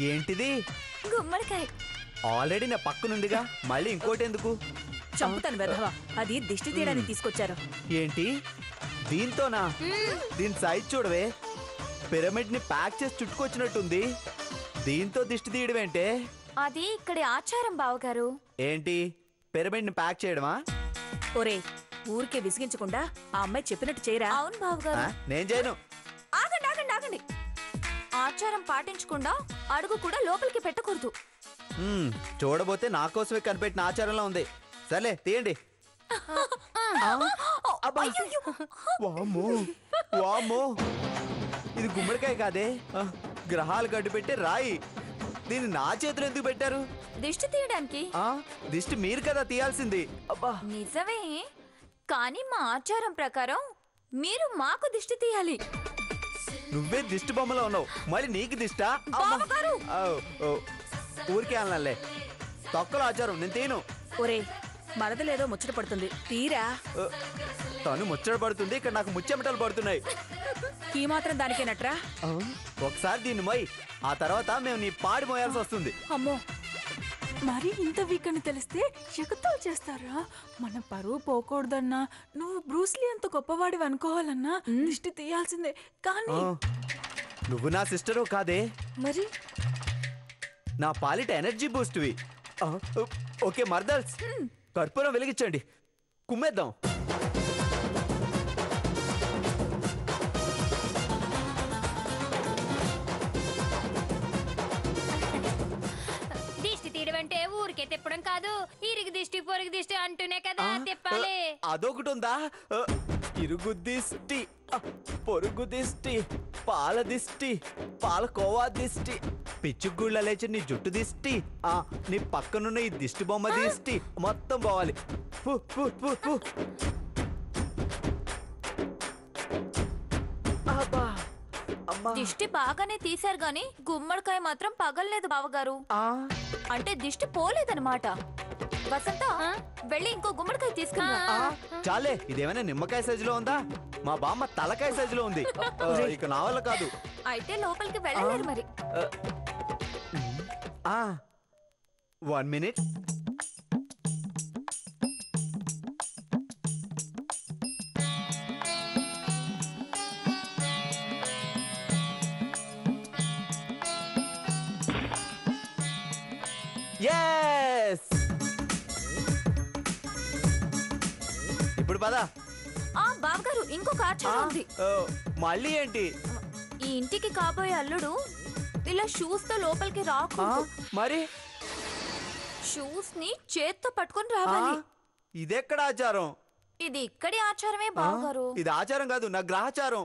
ఏంటిది? గుమ్మడికాయ. ఆల్రెడీ నా పక్కనుందిగా, మళ్ళీ ఇంకోటి ఎందుకు? చంపుతాను వెధవా. అది దిష్టి తీయడానికి తీసుకొచ్చారు. ఏంటి దీంతోనా? దీని సైజ్ చూడవే, పిరమిడ్ ని ప్యాక్ చేసి చుట్టుకొచ్చినట్టుంది. దీంతో దిష్టి తీయడమేంటే? అది ఇక్కడి ఆచారం బావగారు. ఏంటి పిరమిడ్ ని ప్యాక్ చేయడమా? ఒరే, ఊరికే విసిగించకుండా ఆ అమ్మాయి చెప్పినట్టు చేయరా. అవును బావగారు. నేను చేయను. ఆగండి ఆగండి ఆగండి. ఆచారం పాటించకుండా అడుగు కూడా లోపలికి పెట్టకూడదు. చూడబోతే నా కోసమే కనిపెట్టిన ఆచారంలో ఉంది. సర్లే తీయండి. వామ్మో వామ్మో, ఇది గుమ్మడికాయ కాదే, గ్రహాలు గడ్డు పెట్టే రాయి. దీన్ని నా చేతులు ఎందుకు పెట్టారు? దిష్టి తీయడానికి. దిష్టి మీరు కదా తీయాల్సింది. అబ్బా నిజమే, కానీ మా ఆచారం ప్రకారం మీరు మాకు దిష్టి తీయాలి. నువ్వే దిష్టి బొమ్మలో ఉన్నావు, మళ్ళీ నీకు దిష్టా? ఊరికే అన్నాలే, తొక్కల ఆచారం, నేను తీను. ఒరే, మరదలేదో ముచ్చట పడుతుంది, తీరా. తను ముచ్చట పడుతుంది, ఇక్కడ నాకు ముచ్చెమటలు పడుతున్నాయి. ఈ మాత్రం దానికేనట్రా? ఒకసారి దీన్ని మోయ్, ఆ తర్వాత మేము నీ పాడి మోయాల్సి వస్తుంది. అమ్మో, మరి ఇంత వీక్ అని తెలిస్తే ఎగతాలు చేస్తారా? మన పరువు పోకూడదన్నా, నువ్వు బ్రూస్లీ అంత గొప్పవాడివి అనుకోవాలన్నా దిష్టి తీయాల్సిందే. కానీ నువ్వు నా సిస్టరు కాదే, మరి నా పాలిట ఎనర్జీ బూస్ట్వి. ఓకే మర్దల్స్, కర్పూరం వెలిగించండి, కుమ్మేద్దాం. దిష్టి తీయడం అంటే ఊరికే తిప్పడం కాదు, ఇరుగు దిష్టి పొరుగు దిష్టి అంటూనే కదా తిప్పాలి. అదొకటి ఉందా? ఇరుగు దిష్టి, పొరుగు దిష్టి, పాల దిష్టి, పాలకోవా దిష్టి, పిచ్చుగుళ్ళ లేచి నీ జుట్టు దిష్టి, నీ పక్కనున్న ఈ దిష్టి బొమ్మ దిష్టి, మొత్తం పోవాలి. దిష్టి బాగానే తీశారు గాని గుమ్మడికాయ మాత్రం పగలలేదు బావగారు. అంటే దిష్టి పోలేదన్నమాట. వసంత, వెళ్ళి ఇంకో గుమ్మడికాయ తీసుకున్నా. చాలే, ఇదేమైనా నిమ్మకాయ సైజులో ఉందా? మా బామ్మ తలకాయ సైజులో ఉంది. ఇక నా వల్ల కాదు. అయితే లోపలికి వెళ్ళలేరు మరి. 1 minute. Yes! ఇప్పుడు పదా. బావగారు, ఇంకొక ఆచారం ఉంది. మళ్ళీ ఏంటి? ఈ ఇంటికి కాబోయే అల్లుడు ఇలా షూస్ తో లోపలికి రాకూడదు. మరి షూస్ ని చేత్తో పట్టుకొని రావాలి. ఇదెక్కడ ఆచారం? ఇది ఇక్కడి ఆచారమే బావగారు. ఇది ఆచారం కాదు, నా గ్రహాచారం.